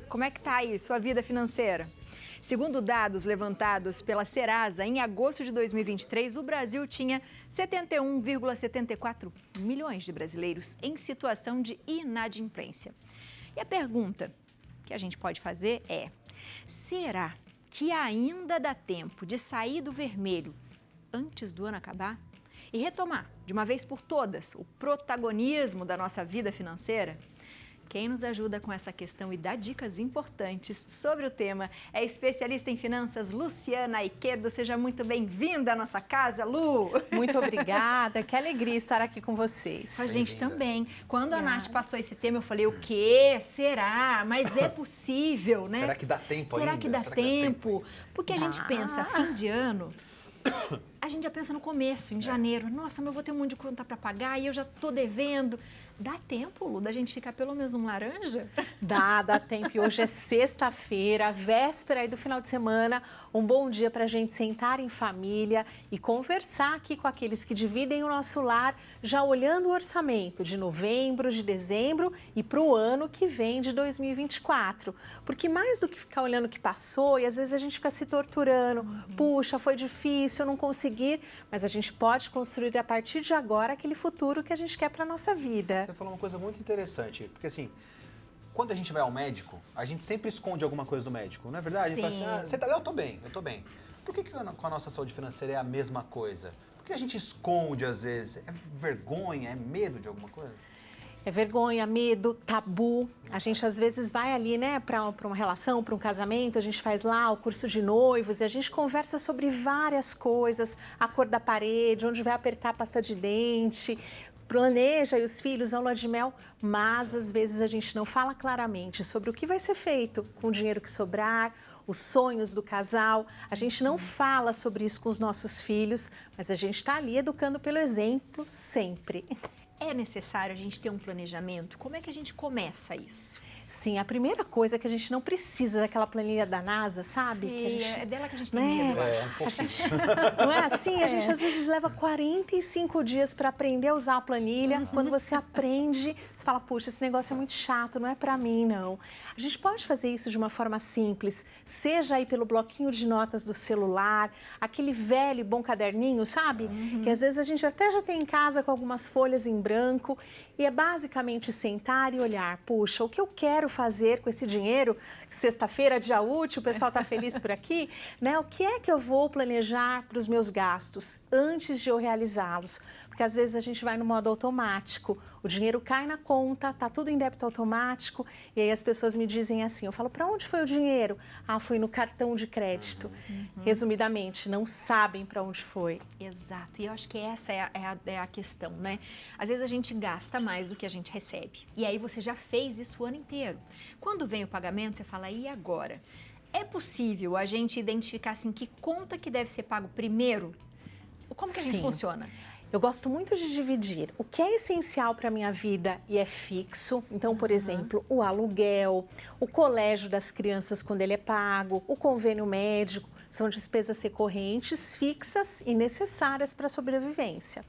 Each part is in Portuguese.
Como é que tá aí sua vida financeira? Segundo dados levantados pela Serasa, em agosto de 2023, o Brasil tinha 71,74 milhões de brasileiros em situação de inadimplência. E a pergunta que a gente pode fazer é: será que ainda dá tempo de sair do vermelho antes do ano acabar e retomar, de uma vez por todas, o protagonismo da nossa vida financeira? Quem nos ajuda com essa questão e dá dicas importantes sobre o tema é a especialista em finanças, Luciana Aiquedo. Seja muito bem-vinda à nossa casa, Lu! Muito obrigada, que alegria estar aqui com vocês. A gente também. Quando a Nath passou esse tema, eu falei, o quê? Será? Mas é possível, né? Será que dá tempo ainda? Será que dá tempo? Porque a gente pensa, fim de ano, a gente já pensa no começo, em janeiro. Nossa, mas eu vou ter um monte de conta para pagar e eu já tô devendo. Dá tempo, Lu, da gente ficar pelo menos um laranja? Dá tempo. E hoje é sexta-feira, véspera aí do final de semana. Um bom dia para a gente sentar em família e conversar aqui com aqueles que dividem o nosso lar, já olhando o orçamento de novembro, de dezembro e para o ano que vem de 2024. Porque mais do que ficar olhando o que passou, e às vezes a gente fica se torturando. Puxa, foi difícil, eu não consegui. Mas a gente pode construir a partir de agora aquele futuro que a gente quer para a nossa vida. Você falou uma coisa muito interessante, porque assim, quando a gente vai ao médico, a gente sempre esconde alguma coisa do médico, não é verdade? Sim. A gente fala assim, você tá bem? Eu tô bem. Por que com a nossa saúde financeira é a mesma coisa? Por que a gente esconde às vezes? É vergonha, é medo de alguma coisa? É vergonha, medo, tabu. A gente às vezes vai ali, né, para uma relação, para um casamento, a gente faz lá o curso de noivos e a gente conversa sobre várias coisas, a cor da parede, onde vai apertar a pasta de dente, planeja e os filhos, aula de mel, mas às vezes a gente não fala claramente sobre o que vai ser feito com o dinheiro que sobrar, os sonhos do casal. A gente não fala sobre isso com os nossos filhos, mas a gente está ali educando pelo exemplo sempre. É necessário a gente ter um planejamento? Como é que a gente começa isso? Sim, a primeira coisa é que a gente não precisa daquela planilha da NASA, sabe? Sei, Que a gente... é dela que a gente tem medo, eu acho. A gente... Não é assim? A gente às vezes leva 45 dias para aprender a usar a planilha. Quando você aprende, você fala, puxa, esse negócio é muito chato, não é para mim, não. A gente pode fazer isso de uma forma simples, seja aí pelo bloquinho de notas do celular, aquele velho e bom caderninho, sabe? Que às vezes a gente até já tem em casa com algumas folhas em branco. E é basicamente sentar e olhar, puxa, o que eu quero fazer com esse dinheiro? Sexta-feira, dia útil, o pessoal está feliz por aqui, né? O que é que eu vou planejar para os meus gastos antes de eu realizá-los? Porque às vezes a gente vai no modo automático, o dinheiro cai na conta, tá tudo em débito automático, e aí as pessoas me dizem assim, eu falo, para onde foi o dinheiro? Ah, foi no cartão de crédito. Resumidamente, não sabem para onde foi. Exato, e eu acho que essa é a questão, né? Às vezes a gente gasta mais do que a gente recebe, e aí você já fez isso o ano inteiro. Quando vem o pagamento, você fala, e agora? É possível a gente identificar, assim, que conta que deve ser pago primeiro? Como que a gente funciona? Eu gosto muito de dividir o que é essencial para a minha vida e é fixo. Então, por exemplo, o aluguel, o colégio das crianças quando ele é pago, o convênio médico, são despesas recorrentes, fixas e necessárias para a sobrevivência.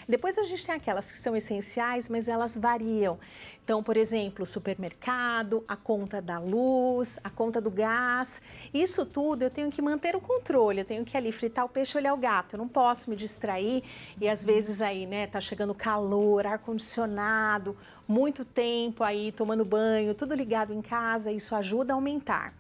Depois a gente tem aquelas que são essenciais, mas elas variam. Então, por exemplo, o supermercado, a conta da luz, a conta do gás. Isso tudo eu tenho que manter o controle, eu tenho que ali fritar o peixe e olhar o gato. Eu não posso me distrair e às vezes aí, né, tá chegando calor, ar-condicionado, muito tempo aí tomando banho, tudo ligado em casa, isso ajuda a aumentar.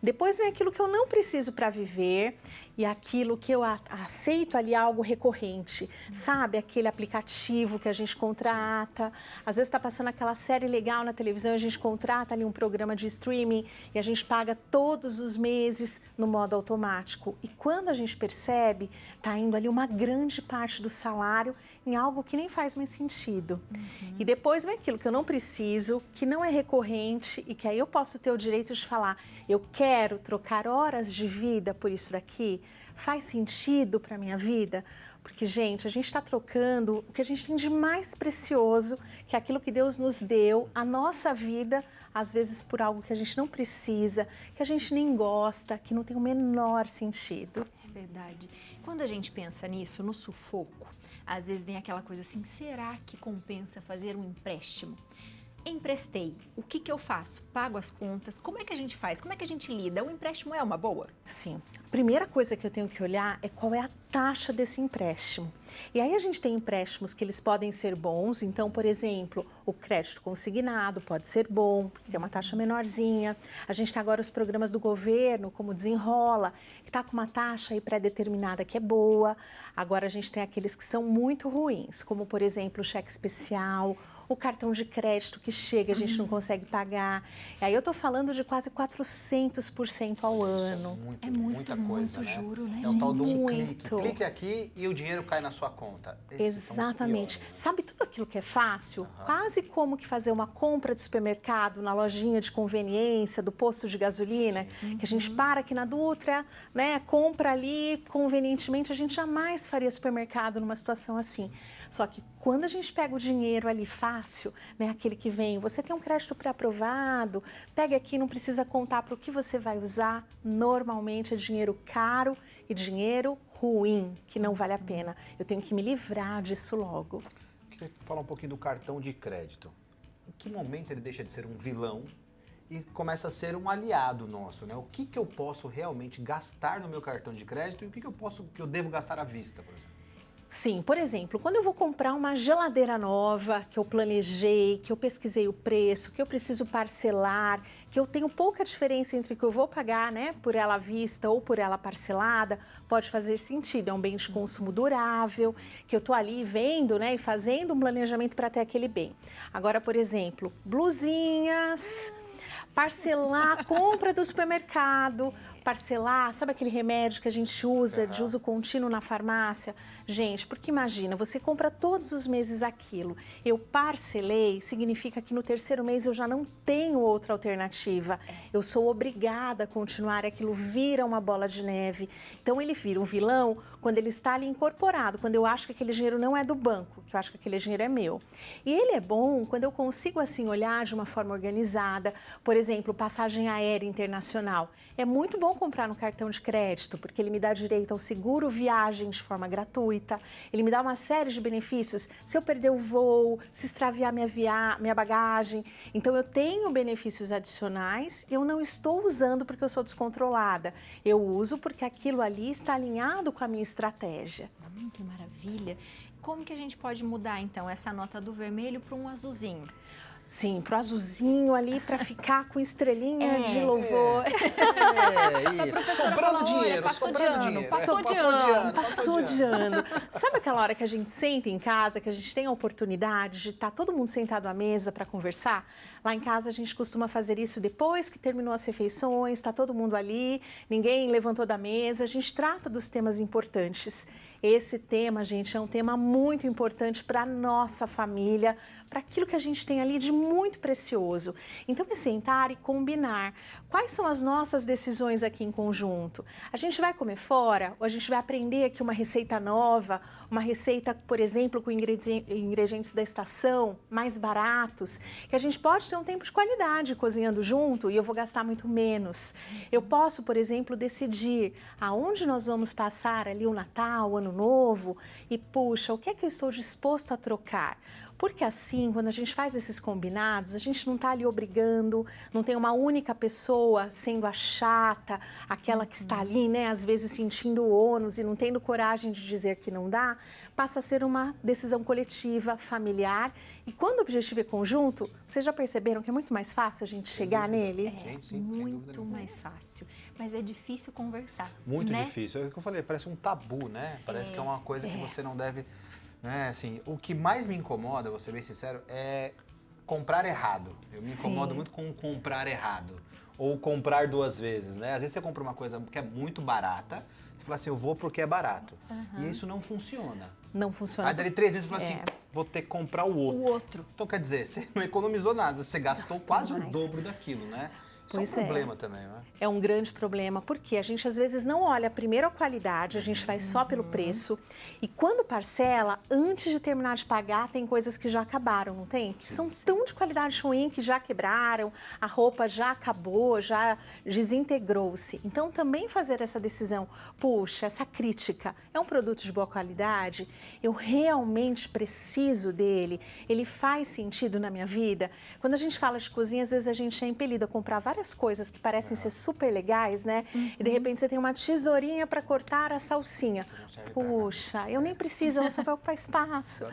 Depois vem aquilo que eu não preciso para viver e aquilo que eu aceito ali algo recorrente, sabe? Aquele aplicativo que a gente contrata, às vezes está passando aquela série legal na televisão, a gente contrata ali um programa de streaming e a gente paga todos os meses no modo automático. E quando a gente percebe, está indo ali uma grande parte do salário em algo que nem faz mais sentido. E depois vem aquilo que eu não preciso, que não é recorrente e que aí eu posso ter o direito de falar, eu quero trocar horas de vida por isso daqui? Faz sentido para a minha vida? Porque, gente, a gente está trocando o que a gente tem de mais precioso, que é aquilo que Deus nos deu, a nossa vida, às vezes por algo que a gente não precisa, que a gente nem gosta, que não tem o menor sentido. É verdade. Quando a gente pensa nisso, no sufoco, às vezes vem aquela coisa assim, será que compensa fazer um empréstimo? emprestei, o que que eu faço? Pago as contas? Como é que a gente faz? Como é que a gente lida? O empréstimo é uma boa? Sim. A primeira coisa que eu tenho que olhar é qual é a taxa desse empréstimo. E aí a gente tem empréstimos que eles podem ser bons, então, por exemplo, o crédito consignado pode ser bom, porque tem uma taxa menorzinha. A gente tem agora os programas do governo, como o Desenrola, que está com uma taxa aí pré-determinada que é boa. Agora a gente tem aqueles que são muito ruins, como, por exemplo, o cheque especial, o cartão de crédito que chega, a gente não consegue pagar. E aí eu estou falando de quase 400% ao ano. Muita coisa, muito né? juro, né, É o tal do Muito. clique aqui e o dinheiro cai na sua conta. Esses são os Exatamente. piores, né? Sabe tudo aquilo que é fácil? Quase como que fazer uma compra de supermercado na lojinha de conveniência, do posto de gasolina, que a gente para aqui na Dutra, né, compra ali convenientemente. A gente jamais faria supermercado numa situação assim. Só que quando a gente pega o dinheiro ali fácil, né, aquele que vem, você tem um crédito pré-aprovado, pega aqui, não precisa contar para o que você vai usar, normalmente é dinheiro caro e dinheiro ruim, que não vale a pena. Eu tenho que me livrar disso logo. Queria falar um pouquinho do cartão de crédito. Em que momento ele deixa de ser um vilão e começa a ser um aliado nosso, né? O que que eu posso realmente gastar no meu cartão de crédito e o que que eu devo gastar à vista, por exemplo? Sim, por exemplo, quando eu vou comprar uma geladeira nova, que eu planejei, que eu pesquisei o preço, que eu preciso parcelar, que eu tenho pouca diferença entre o que eu vou pagar, né, por ela à vista ou por ela parcelada, pode fazer sentido, é um bem de consumo durável, que eu tô ali vendo, né, e fazendo um planejamento para ter aquele bem. Agora, por exemplo, blusinhas, parcelar a compra do supermercado, parcelar, sabe aquele remédio que a gente usa de uso contínuo na farmácia? Gente, porque imagina, você compra todos os meses aquilo. Eu parcelei, significa que no terceiro mês eu já não tenho outra alternativa. Eu sou obrigada a continuar, aquilo vira uma bola de neve. Então ele vira um vilão quando ele está ali incorporado, quando eu acho que aquele dinheiro não é do banco, que eu acho que aquele dinheiro é meu. E ele é bom quando eu consigo assim olhar de uma forma organizada, por exemplo, passagem aérea internacional. É muito bom comprar no cartão de crédito, porque ele me dá direito ao seguro viagem de forma gratuita, ele me dá uma série de benefícios se eu perder o voo, se extraviar minha bagagem. Então eu tenho benefícios adicionais e eu não estou usando porque eu sou descontrolada. Eu uso porque aquilo ali está alinhado com a minha estratégia. Que maravilha. Como que a gente pode mudar, então, essa nota do vermelho para um azulzinho? Sim, pro azulzinho ali para ficar com estrelinha de louvor. Isso. Sobrando dinheiro, passou de sobrando ano, dinheiro. Passou de ano. Sabe aquela hora que a gente senta em casa, que a gente tem a oportunidade de estar todo mundo sentado à mesa para conversar? Lá em casa a gente costuma fazer isso depois que terminou as refeições, está todo mundo ali, ninguém levantou da mesa, a gente trata dos temas importantes. Esse tema, gente, é um tema muito importante para a nossa família, para aquilo que a gente tem ali de muito precioso. Então, é sentar e combinar. Quais são as nossas decisões aqui em conjunto? A gente vai comer fora ou a gente vai aprender aqui uma receita nova, uma receita, por exemplo, com ingredientes da estação, mais baratos, que a gente pode ter um tempo de qualidade cozinhando junto e eu vou gastar muito menos. Eu posso, por exemplo, decidir aonde nós vamos passar ali o Natal, o Ano Novo e, puxa, o que é que eu estou disposto a trocar? Porque assim, quando a gente faz esses combinados, a gente não está ali obrigando, não tem uma única pessoa sendo a chata, aquela que está ali, né, às vezes sentindo o ônus e não tendo coragem de dizer que não dá, passa a ser uma decisão coletiva, familiar. E quando o objetivo é conjunto, vocês já perceberam que é muito mais fácil a gente chegar nele? Sim, Muito mais fácil. Mas é difícil conversar. Muito né? difícil. É o que eu falei, parece um tabu, né? Parece que é uma coisa que você não deve... Né? Assim, o que mais me incomoda, vou ser bem sincero, é comprar errado. Eu me incomodo muito com comprar errado. Ou comprar duas vezes, né? Às vezes você compra uma coisa que é muito barata, e fala assim, eu vou porque é barato. E isso não funciona. Não funciona. Aí dali 3 meses você fala assim, vou ter que comprar o outro. O outro. Então quer dizer, você não economizou nada, você gastou quase o dobro daquilo, né? Isso é um problema também, né? É um grande problema, porque a gente às vezes não olha primeiro a qualidade, a gente vai só pelo preço. E quando parcela, antes de terminar de pagar, tem coisas que já acabaram, não tem? Que são tão de qualidade ruim que já quebraram, a roupa já acabou, já desintegrou-se. Então também fazer essa decisão, puxa, essa crítica, é um produto de boa qualidade? Eu realmente preciso dele? Ele faz sentido na minha vida? Quando a gente fala de cozinha, às vezes a gente é impelido a comprar várias coisas que parecem ser super legais, né? E de repente você tem uma tesourinha para cortar a salsinha. Puxa, eu nem preciso, ela só vai ocupar espaço.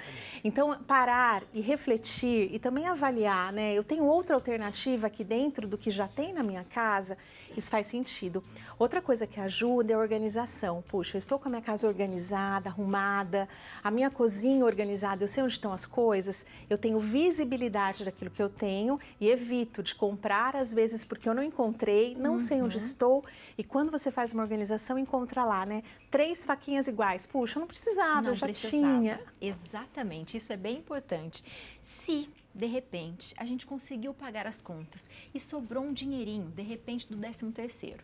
Então, parar e refletir e também avaliar, né? Eu tenho outra alternativa aqui dentro do que já tem na minha casa, isso faz sentido. Outra coisa que ajuda é a organização. Puxa, eu estou com a minha casa organizada, arrumada, a minha cozinha organizada, eu sei onde estão as coisas, eu tenho visibilidade daquilo que eu tenho e evito de comprar, às vezes, porque eu não encontrei, não sei onde estou. E quando você faz uma organização, encontra lá, né? 3 faquinhas iguais. Puxa, eu não precisava, eu já tinha. Exatamente, isso é bem importante. Se, de repente, a gente conseguiu pagar as contas e sobrou um dinheirinho, de repente, do 13º,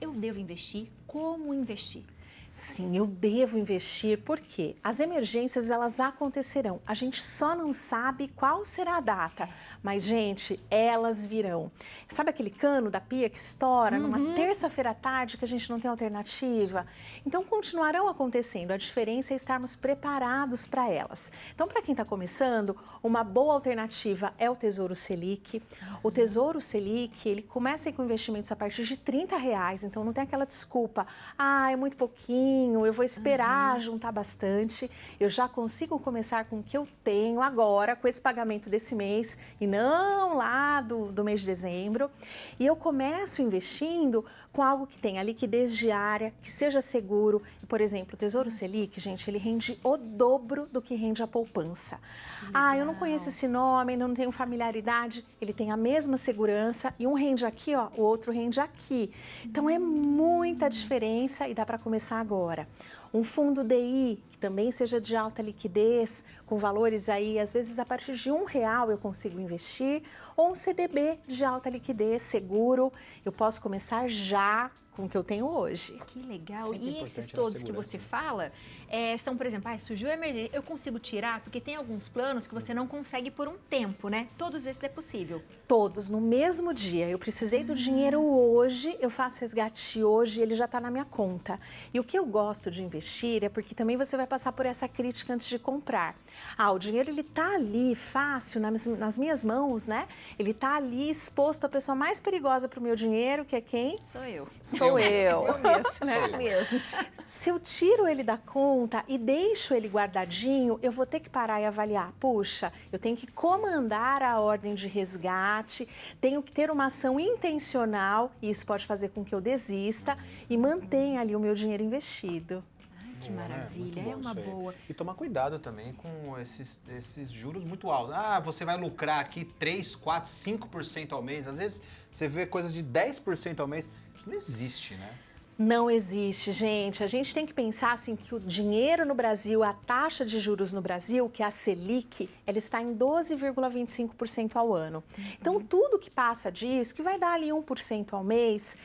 eu devo investir? Como investir? Sim, eu devo investir porque as emergências elas acontecerão. A gente só não sabe qual será a data, mas gente, elas virão. Sabe aquele cano da pia que estoura numa terça-feira à tarde que a gente não tem alternativa? Então continuarão acontecendo. A diferença é estarmos preparados para elas. Então, para quem está começando, uma boa alternativa é o Tesouro Selic. O Tesouro Selic, ele começa com investimentos a partir de R$30, então não tem aquela desculpa, é muito pouquinho, eu vou esperar juntar bastante, eu já consigo começar com o que eu tenho agora, com esse pagamento desse mês, e não lá do mês de dezembro. E eu começo investindo com algo que tenha liquidez diária, que seja seguro. Por exemplo, o Tesouro Selic, gente, ele rende o dobro do que rende a poupança. Eu não conheço esse nome, não tenho familiaridade. Ele tem a mesma segurança e um rende aqui, ó, o outro rende aqui. Então é muita diferença e dá para começar agora. Um fundo DI, que também seja de alta liquidez, com valores aí, às vezes a partir de R$1 eu consigo investir, ou um CDB de alta liquidez, seguro, eu posso começar já com o que eu tenho hoje. Que legal. E esses todos que você fala, são, por exemplo, surgiu a emergência, eu consigo tirar, porque tem alguns planos que você não consegue por um tempo, né? Todos esses é possível. Todos, no mesmo dia. Eu precisei do dinheiro hoje, eu faço resgate hoje, ele já está na minha conta. E o que eu gosto de investir é porque também você vai passar por essa crítica antes de comprar. O dinheiro ele está ali, fácil, nas minhas mãos, né? Ele está ali exposto à pessoa mais perigosa para o meu dinheiro, que é quem? Sou eu. Sou eu. Eu mesmo, né? Mesmo. Se eu tiro ele da conta e deixo ele guardadinho, eu vou ter que parar e avaliar. Puxa, eu tenho que comandar a ordem de resgate, tenho que ter uma ação intencional, e isso pode fazer com que eu desista e mantenha ali o meu dinheiro investido. Que maravilha, é uma boa. E tomar cuidado também com esses juros muito altos. Você vai lucrar aqui 3, 4, 5% ao mês. Às vezes você vê coisas de 10% ao mês. Isso não existe, né? Não existe, gente. A gente tem que pensar assim que o dinheiro no Brasil, a taxa de juros no Brasil, que é a Selic, ela está em 12,25% ao ano. Então, tudo que passa disso, que vai dar ali 1% ao mês,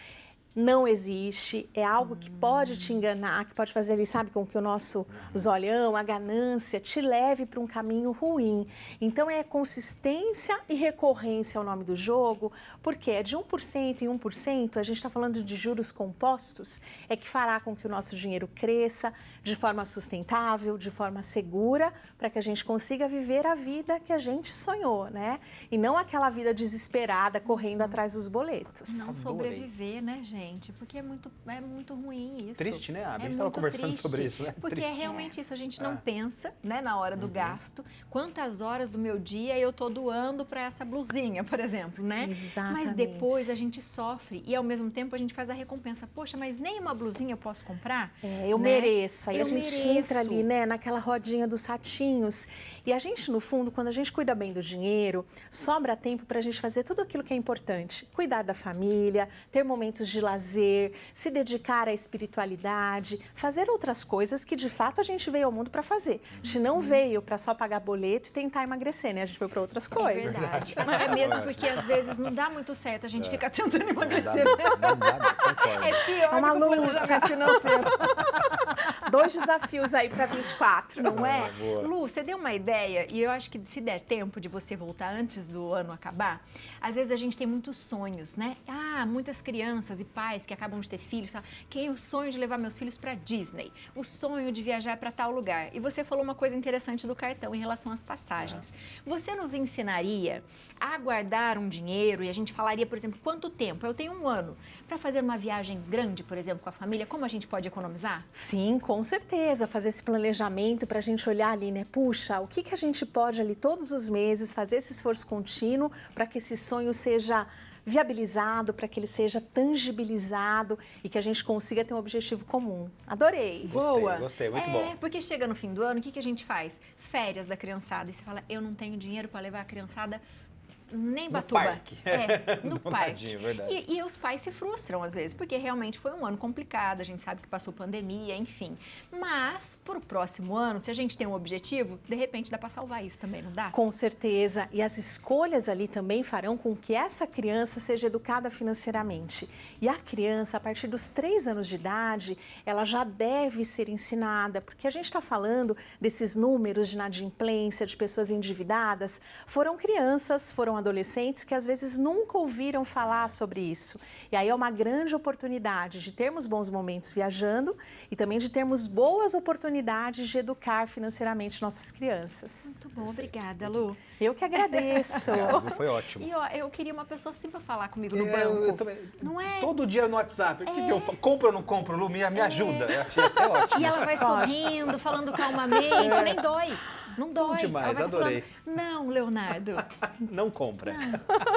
não existe, é algo que pode te enganar, que pode fazer ali, sabe, com que o nosso zolhão, a ganância, te leve para um caminho ruim. Então é consistência e recorrência o nome do jogo, porque é de 1% em 1%, a gente está falando de juros compostos, é que fará com que o nosso dinheiro cresça de forma sustentável, de forma segura, para que a gente consiga viver a vida que a gente sonhou, né? E não aquela vida desesperada, correndo atrás dos boletos. Não sobreviver, né, gente? Porque é muito ruim isso. Triste, né? A gente estava conversando sobre isso, né? Porque triste. É realmente isso, a gente não pensa, né, na hora do gasto, quantas horas do meu dia eu tô doando para essa blusinha, por exemplo, né? Exatamente. Mas depois a gente sofre e ao mesmo tempo a gente faz a recompensa. Poxa, mas nem uma blusinha eu posso comprar? Eu mereço. Aí eu a gente entra ali, né, naquela rodinha dos ratinhos. E a gente, no fundo, quando a gente cuida bem do dinheiro, sobra tempo para a gente fazer tudo aquilo que é importante. Cuidar da família, ter momentos de lazer, lazer, se dedicar à espiritualidade, fazer outras coisas que de fato a gente veio ao mundo para fazer. A gente não veio para só pagar boleto e tentar emagrecer, né? A gente veio para outras coisas. Verdade. É mesmo, porque às vezes não dá muito certo, a gente fica tentando emagrecer. Não dá, concordo. É pior uma do que o luta. planejamento financeiro. 2 desafios aí para 24. Não é? Boa. Lu, você deu uma ideia, e eu acho que se der tempo de você voltar antes do ano acabar, às vezes a gente tem muitos sonhos, né? Muitas crianças e pais que acabam de ter filhos, sabe? Que é o sonho de levar meus filhos para Disney, o sonho de viajar para tal lugar. E você falou uma coisa interessante do cartão em relação às passagens. Você nos ensinaria a guardar um dinheiro e a gente falaria, por exemplo, quanto tempo? Eu tenho 1 ano para fazer uma viagem grande, por exemplo, com a família, como a gente pode economizar? Sim, com certeza. Fazer esse planejamento para a gente olhar ali, né? Puxa, o que a gente pode ali todos os meses fazer esse esforço contínuo para que esse sonho seja viabilizado, para que ele seja tangibilizado e que a gente consiga ter um objetivo comum. Adorei. Boa. Gostei, muito bom. Porque chega no fim do ano, o que a gente faz? Férias da criançada. E você fala, eu não tenho dinheiro para levar a criançada nem Batuba. Parque. No Do parque. ladinho, verdade. E os pais se frustram às vezes, porque realmente foi um ano complicado, a gente sabe que passou pandemia, enfim. Mas, para o próximo ano, se a gente tem um objetivo, de repente dá para salvar isso também, não dá? Com certeza. E as escolhas ali também farão com que essa criança seja educada financeiramente. E a criança, a partir dos 3 anos de idade, ela já deve ser ensinada, porque a gente está falando desses números de inadimplência, de pessoas endividadas, foram crianças, foram adolescentes que às vezes nunca ouviram falar sobre isso. E aí é uma grande oportunidade de termos bons momentos viajando e também de termos boas oportunidades de educar financeiramente nossas crianças. Muito bom, obrigada, Lu. Eu que agradeço. Foi ótimo. E ó, eu queria uma pessoa assim para falar comigo no Eu banco. também. Não é? Todo dia no WhatsApp. O que eu faço? Compro ou não compro, Lu? Me ajuda. Eu achei isso ótimo. E ela vai sorrindo, falando calmamente, nem dói. Não dói. demais, Ela vai adorei. falando, não, Leonardo. Não compra.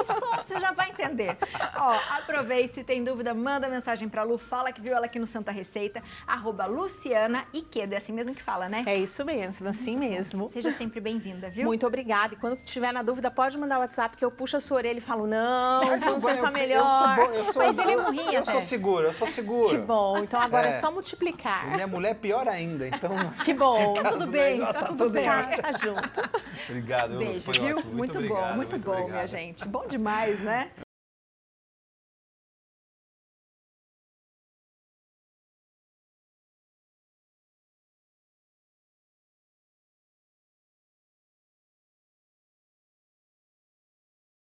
Só, você já vai entender. Ó, aproveite, se tem dúvida, manda mensagem pra Lu, fala que viu ela aqui no Santa Receita, @Luciana Iquedo, é assim mesmo que fala, né? É isso mesmo, assim mesmo. Seja sempre bem-vinda, viu? Muito obrigada. E quando tiver na dúvida, pode mandar o WhatsApp que eu puxo a sua orelha e falo, não, vamos pensar melhor. Mas ele é morrinho Eu até. sou seguro, eu sou seguro. Que bom. Então agora é só E multiplicar. minha mulher é pior ainda, então... Que bom. Tá tudo bem, negócio tá tá tudo tudo bem. em Tá junto. Obrigado, Lu. Beijo, Foi viu? ótimo. Muito obrigado, bom, minha obrigado. gente. Bom demais, né?